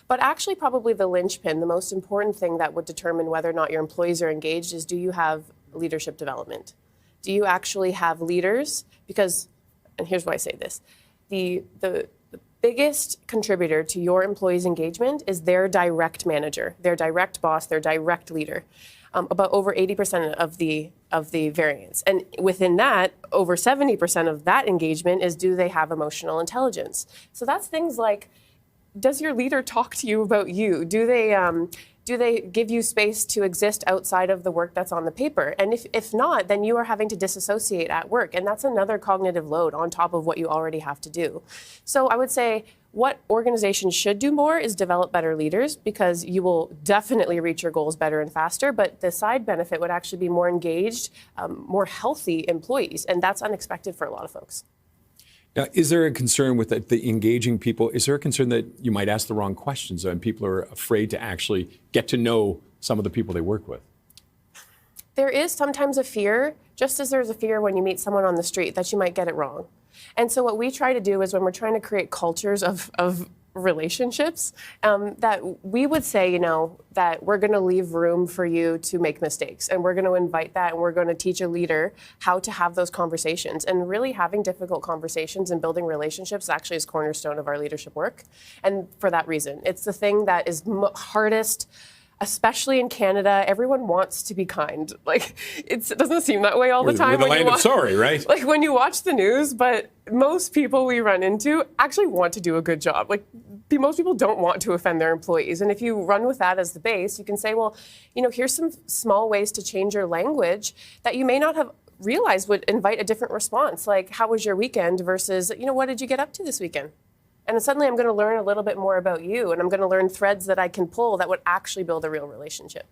But actually, probably the linchpin, the most important thing that would determine whether or not your employees are engaged is, do you have leadership development? Do you actually have leaders? Because, and here's why I say this, the biggest contributor to your employees' engagement is their direct manager, their direct boss, their direct leader. About over 80% of the variance. And within that, over 70% of that engagement is, do they have emotional intelligence? So that's things like, does your leader talk to you about you? Do they give you space to exist outside of the work that's on the paper? And if not, then you are having to disassociate at work. And that's another cognitive load on top of what you already have to do. So I would say what organizations should do more is develop better leaders, because you will definitely reach your goals better and faster. But the side benefit would actually be more engaged, more healthy employees. And that's unexpected for a lot of folks. Now, is there a concern with the engaging people? Is there a concern that you might ask the wrong questions and people are afraid to actually get to know some of the people they work with? There is sometimes a fear, just as there's a fear when you meet someone on the street, that you might get it wrong. And so what we try to do is, when we're trying to create cultures of relationships, that we would say, you know, that we're going to leave room for you to make mistakes, and we're going to invite that, and we're going to teach a leader how to have those conversations. And really having difficult conversations and building relationships actually is cornerstone of our leadership work. And for that reason, it's the thing that is hardest. Especially in Canada, everyone wants to be kind. Like, it doesn't seem that way all the time. We're the land of sorry, right? Like when you watch the news, but most people we run into actually want to do a good job. Like, most people don't want to offend their employees. And if you run with that as the base, you can say, well, you know, here's some small ways to change your language that you may not have realized would invite a different response. Like, how was your weekend versus, you know, what did you get up to this weekend? And suddenly I'm going to learn a little bit more about you, and I'm going to learn threads that I can pull that would actually build a real relationship.